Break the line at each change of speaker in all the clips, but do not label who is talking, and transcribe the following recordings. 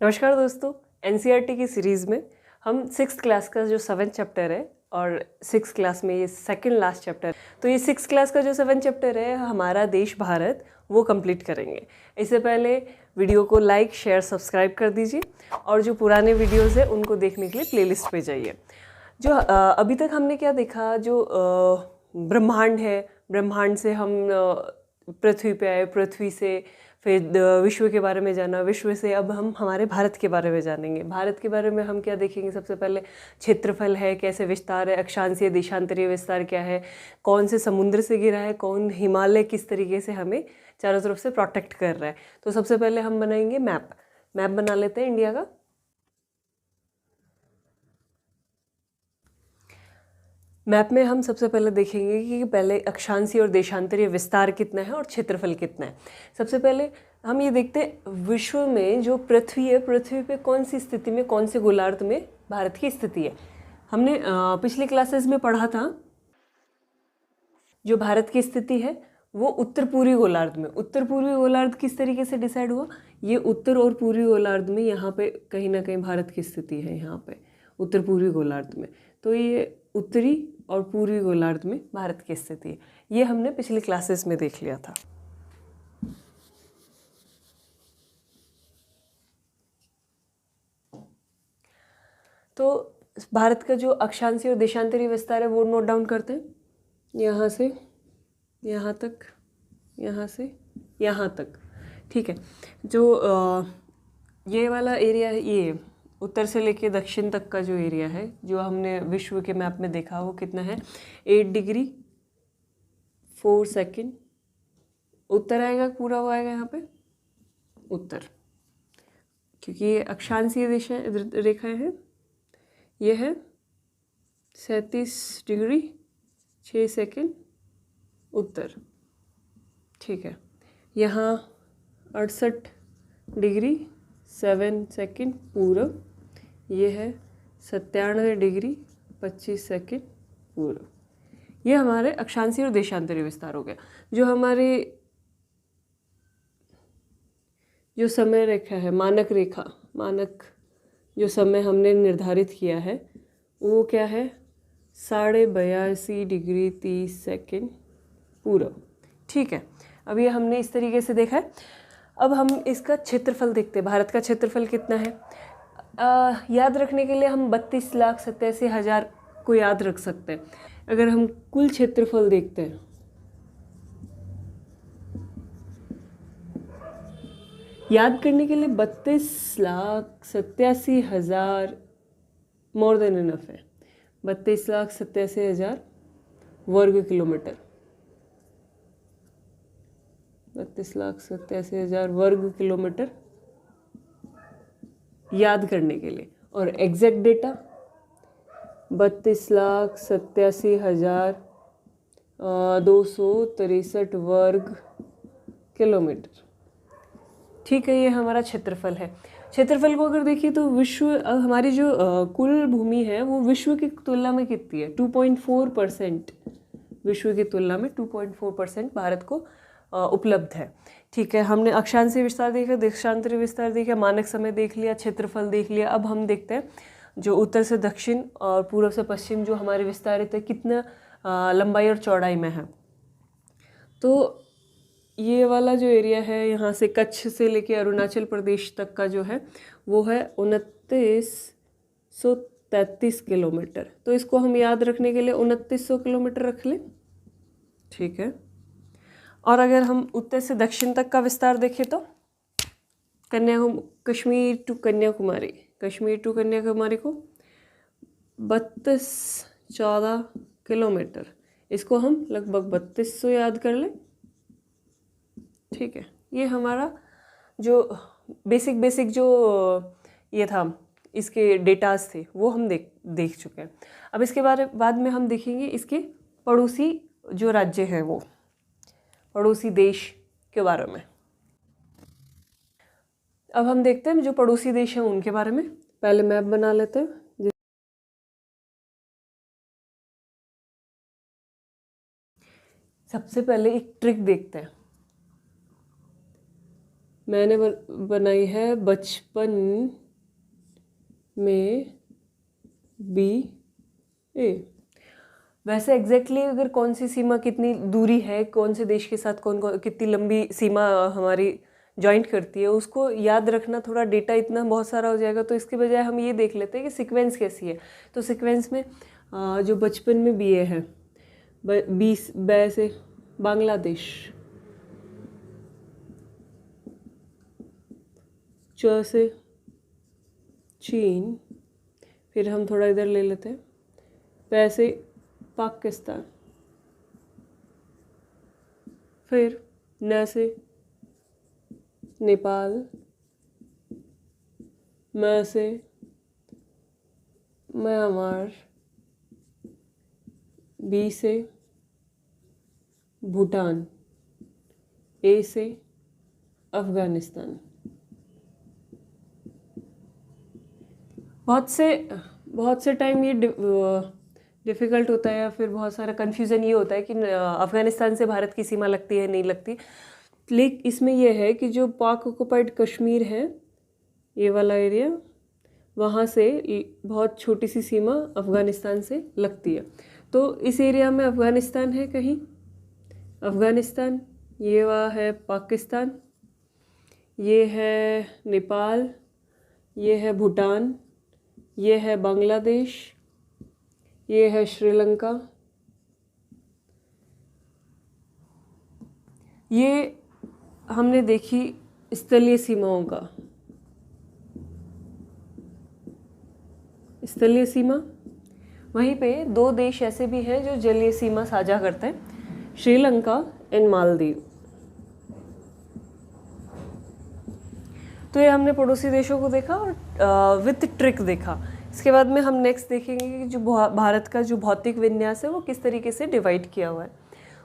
नमस्कार दोस्तों। एनसीईआरटी की सीरीज़ में हम 6th क्लास का जो 7th चैप्टर है और 6th क्लास में ये सेकंड लास्ट चैप्टर, तो ये 6th क्लास का जो 7th चैप्टर है हमारा देश भारत, वो कंप्लीट करेंगे। इससे पहले वीडियो को लाइक शेयर सब्सक्राइब कर दीजिए और जो पुराने वीडियोस है उनको देखने के लिए प्लेलिस्ट पे जाइए। जो अभी तक हमने क्या देखा, जो ब्रह्मांड है, ब्रह्मांड से हम पृथ्वी पे आए, पृथ्वी से फिर विश्व के बारे में जाना, विश्व से अब हम हमारे भारत के बारे में जानेंगे। भारत के बारे में हम क्या देखेंगे, सबसे पहले क्षेत्रफल है, कैसे विस्तार है, अक्षांशीय देशांतरीय विस्तार क्या है, कौन से समुद्र से घिरा है, कौन हिमालय किस तरीके से हमें चारों तरफ से प्रोटेक्ट कर रहा है। तो सबसे पहले हम बनाएंगे मैप बना लेते हैं इंडिया का। मैप में हम सबसे पहले देखेंगे कि पहले अक्षांशीय और देशांतरीय विस्तार कितना है और क्षेत्रफल कितना है। सबसे पहले हम ये देखते हैं विश्व में जो पृथ्वी है, पृथ्वी पे कौन सी स्थिति में, कौन से गोलार्ध में भारत की स्थिति है। हमने पिछले क्लासेस में पढ़ा था जो भारत की स्थिति है वो उत्तर पूर्वी गोलार्ध में। उत्तर पूर्वी गोलार्ध किस तरीके से डिसाइड हुआ, ये उत्तर और पूर्वी गोलार्ध में यहाँ पे कहीं ना कहीं भारत की स्थिति है, यहाँ पे उत्तर पूर्वी गोलार्ध में। तो ये उत्तरी और पूर्वी गोलार्ध में भारत की स्थिति है, ये हमने पिछले क्लासेस में देख लिया था। तो भारत का जो अक्षांशीय और देशांतरीय विस्तार है वो नोट डाउन करते हैं। यहाँ से यहाँ तक, यहाँ से यहाँ तक, ठीक है। जो ये वाला एरिया है, ये उत्तर से लेके दक्षिण तक का जो एरिया है, जो हमने विश्व के मैप में देखा, वो कितना है 8 डिग्री 4 सेकेंड उत्तर आएगा, पूरा वो आएगा यहाँ पे उत्तर, क्योंकि ये अक्षांशीय रेखाएं हैं। ये है 37 डिग्री 6 सेकेंड उत्तर, ठीक है। यहाँ 68 डिग्री 7 सेकेंड पूरब, ये है 97 डिग्री 25 सेकेंड पूरब। ये हमारे अक्षांशीय और देशांतरीय विस्तार हो गया। जो हमारे जो समय रेखा है, मानक रेखा, मानक जो समय हमने निर्धारित किया है वो क्या है 82.5 डिग्री 30 सेकेंड पूरब, ठीक है। अब ये हमने इस तरीके से देखा है। अब हम इसका क्षेत्रफल देखते हैं, भारत का क्षेत्रफल कितना है। याद रखने के लिए हम 32,87,000 को याद रख सकते हैं। अगर हम कुल क्षेत्रफल देखते हैं, याद करने के लिए 32,87,000 मोर देन इनफ है। 32,87,000 वर्ग किलोमीटर, 32,87,000 वर्ग किलोमीटर याद करने के लिए। और एग्जैक्ट डेटा 32,87,263 वर्ग किलोमीटर, ठीक है। ये हमारा क्षेत्रफल है। क्षेत्रफल को अगर देखिए तो विश्व हमारी जो कुल भूमि है वो विश्व की तुलना में कितनी है 2.4%, विश्व की तुलना में 2.4% भारत को उपलब्ध है, ठीक है। हमने अक्षांशीय विस्तार देखा, देशांतरीय विस्तार देखा, मानक समय देख लिया, क्षेत्रफल देख लिया। अब हम देखते हैं जो उत्तर से दक्षिण और पूर्व से पश्चिम जो हमारे विस्तारित है कितना लंबाई और चौड़ाई में है। तो ये वाला जो एरिया है यहाँ से कच्छ से लेके अरुणाचल प्रदेश तक का जो है वो है 2933 किलोमीटर। तो इसको हम याद रखने के लिए 2900 किलोमीटर रख लें, ठीक है। और अगर हम उत्तर से दक्षिण तक का विस्तार देखें तो कश्मीर टू कन्याकुमारी, कश्मीर टू कन्याकुमारी को 3214 किलोमीटर, इसको हम लगभग 3200 याद कर लें, ठीक है। ये हमारा जो बेसिक जो ये था, इसके डेटास थे वो हम देख चुके हैं। अब इसके बाद में हम देखेंगे इसके पड़ोसी जो राज्य हैं, वो पड़ोसी देश के बारे में। अब हम देखते हैं जो पड़ोसी देश हैं उनके बारे में। पहले मैप बना लेते हैं। सबसे पहले एक ट्रिक देखते हैं। मैंने बनाई है बचपन में बी ए। वैसे एग्जैक्टली अगर कौन सी सीमा कितनी दूरी है, कौन से देश के साथ कौन कितनी लंबी सीमा हमारी जॉइंट करती है, उसको याद रखना थोड़ा डेटा इतना बहुत सारा हो जाएगा। तो इसके बजाय हम ये देख लेते हैं कि सीक्वेंस कैसी है। तो सीक्वेंस में जो बचपन में बी ए है, बै से बांग्लादेश, च से चीन, फिर हम थोड़ा इधर ले लेते हैं, पै से पाकिस्तान, फिर न से नेपाल, म से म्यांमार, बी से भूटान, ए से अफ़गानिस्तान। बहुत से टाइम ये डिफ़िकल्ट होता है या फिर बहुत सारा कन्फ्यूज़न ये होता है कि अफ़गानिस्तान से भारत की सीमा लगती है नहीं लगती। लेकिन इसमें यह है कि जो पाक ऑक्युपाइड कश्मीर है, ये वाला एरिया, वहाँ से बहुत छोटी सी सीमा अफ़गानिस्तान से लगती है। तो इस एरिया में अफ़गानिस्तान है कहीं, अफ़गानिस्तान, ये वहाँ है पाकिस्तान, ये है नेपाल, ये है भूटान, ये है बांग्लादेश, ये है श्रीलंका। ये हमने देखी स्थलीय सीमाओं का, स्थलीय सीमा। वहीं पे दो देश ऐसे भी हैं जो जलीय सीमा साझा करते हैं, श्रीलंका एंड मालदीव। तो ये हमने पड़ोसी देशों को देखा और विथ ट्रिक देखा। इसके बाद में हम नेक्स्ट देखेंगे कि जो भारत का जो भौतिक विन्यास है वो किस तरीके से डिवाइड किया हुआ है,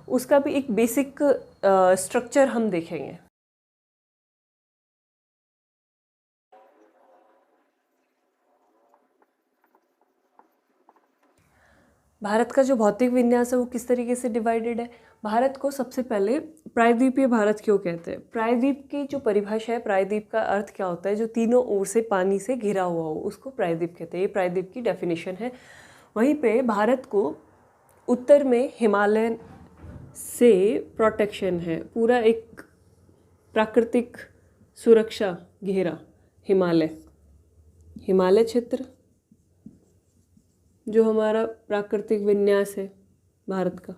उसका भी एक बेसिक स्ट्रक्चर हम देखेंगे। भारत का जो भौतिक विन्यास है वो किस तरीके से डिवाइडेड है। भारत को सबसे पहले प्रायद्वीपीय भारत क्यों कहते हैं? प्रायद्वीप की जो परिभाषा है, प्रायद्वीप का अर्थ क्या होता है? जो तीनों ओर से पानी से घिरा हुआ हो, उसको प्रायद्वीप कहते हैं। ये प्रायद्वीप की डेफिनेशन है। वहीं पे भारत को उत्तर में हिमालय से प्रोटेक्शन है, पूरा एक प्राकृतिक सुरक्षा घेरा हिमालय क्षेत्र जो हमारा प्राकृतिक विन्यास है भारत का।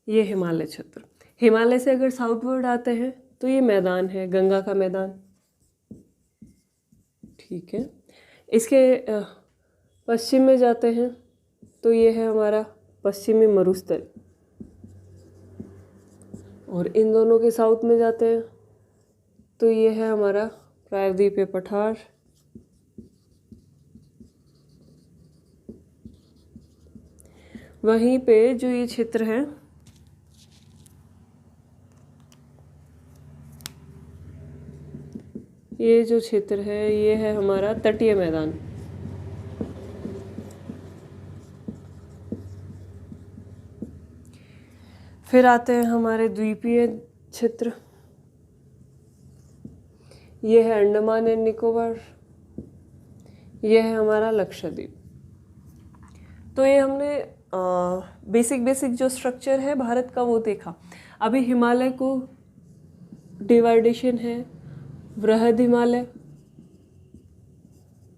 ये हिमालय क्षेत्र। हिमालय से अगर साउथवर्ड आते हैं तो ये मैदान है, गंगा का मैदान, ठीक है। इसके पश्चिम में जाते हैं तो ये है हमारा पश्चिमी मरुस्थल, और इन दोनों के साउथ में जाते हैं तो ये है हमारा प्रायद्वीपीय पठार। वहीं पे जो ये क्षेत्र है, ये जो क्षेत्र है ये है हमारा तटीय मैदान। फिर आते हैं हमारे द्वीपीय क्षेत्र, ये है अंडमान एंड निकोबार, ये है हमारा लक्षद्वीप। तो ये हमने बेसिक जो स्ट्रक्चर है भारत का वो देखा। अभी हिमालय को डिवाइडेशन है, वृहद हिमालय,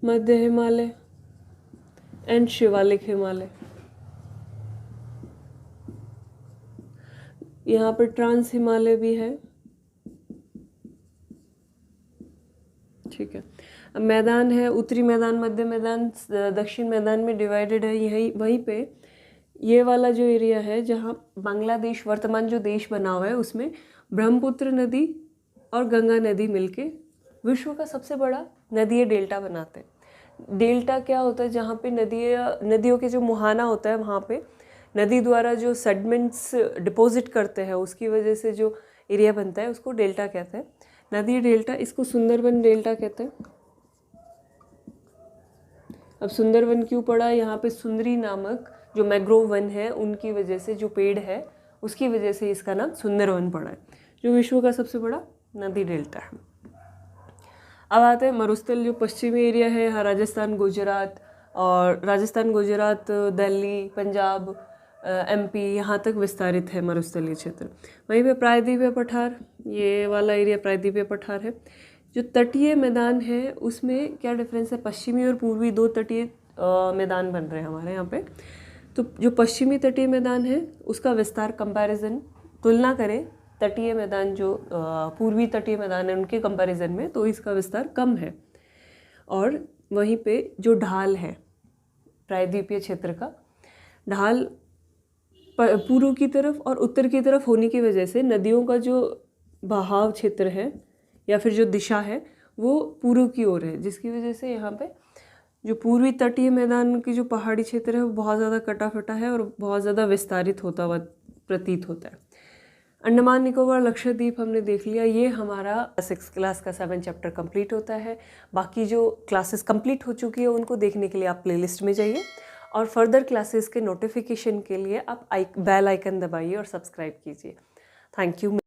मध्य हिमालय एंड शिवालिक हिमालय। यहाँ पर ट्रांस हिमालय भी है, ठीक है। मैदान है, उत्तरी मैदान, मध्य मैदान, दक्षिण मैदान में डिवाइडेड है। यही वहीं पे ये वाला जो एरिया है जहाँ बांग्लादेश वर्तमान जो देश बना हुआ है, उसमें ब्रह्मपुत्र नदी और गंगा नदी मिलके विश्व का सबसे बड़ा नदीय डेल्टा बनाते हैं। डेल्टा क्या होता है? जहाँ पे नदियों के जो मुहाना होता है, वहाँ पे नदी द्वारा जो सेडमेंट्स डिपॉजिट करते हैं, उसकी वजह से जो एरिया बनता है उसको डेल्टा कहते हैं, नदी डेल्टा। इसको सुंदरबन डेल्टा कहते हैं। अब सुंदरबन क्यों पड़ा? यहाँ पे सुंदरी नामक जो मैंग्रोव वन है उनकी वजह से, जो पेड़ है उसकी वजह से इसका नाम सुंदरवन पड़ा है, जो विश्व का सबसे बड़ा नदी डेल्टा है। अब आते हैं मरुस्थल, जो पश्चिमी एरिया है, यहाँ राजस्थान, गुजरात और राजस्थान, गुजरात, दिल्ली, पंजाब, एमपी, यहाँ तक विस्तारित है मरुस्थलीय क्षेत्र। वहीं पे प्रायद्वीपीय पठार, ये वाला एरिया प्रायद्वीपीय पठार है। जो तटीय मैदान है उसमें क्या डिफरेंस है, पश्चिमी और पूर्वी दो तटीय मैदान बन रहे हैं हमारे यहाँ पे। तो जो पश्चिमी तटीय मैदान है उसका विस्तार, कंपैरिजन, तुलना करें तटीय मैदान जो पूर्वी तटीय मैदान है उनके कंपैरिजन में, तो इसका विस्तार कम है। और वहीं पे जो ढाल है प्रायद्वीपीय क्षेत्र का, ढाल पूर्व की तरफ और उत्तर की तरफ होने की वजह से नदियों का जो बहाव क्षेत्र है या फिर जो दिशा है वो पूर्व की ओर है, जिसकी वजह से यहाँ पे जो पूर्वी तटीय मैदान की जो पहाड़ी क्षेत्र है वो बहुत ज़्यादा कटा फटा है और बहुत ज़्यादा विस्तारित होता हुआ प्रतीत होता है। अंडमान निकोबार लक्षद्वीप हमने देख लिया, ये हमारा 6th क्लास का 7 चैप्टर कंप्लीट होता है। बाकी जो क्लासेस कंप्लीट हो चुकी है उनको देखने के लिए आप प्लेलिस्ट में जाइए और फर्दर क्लासेस के नोटिफिकेशन के लिए आप बेल आइकन दबाइए और सब्सक्राइब कीजिए। Thank you.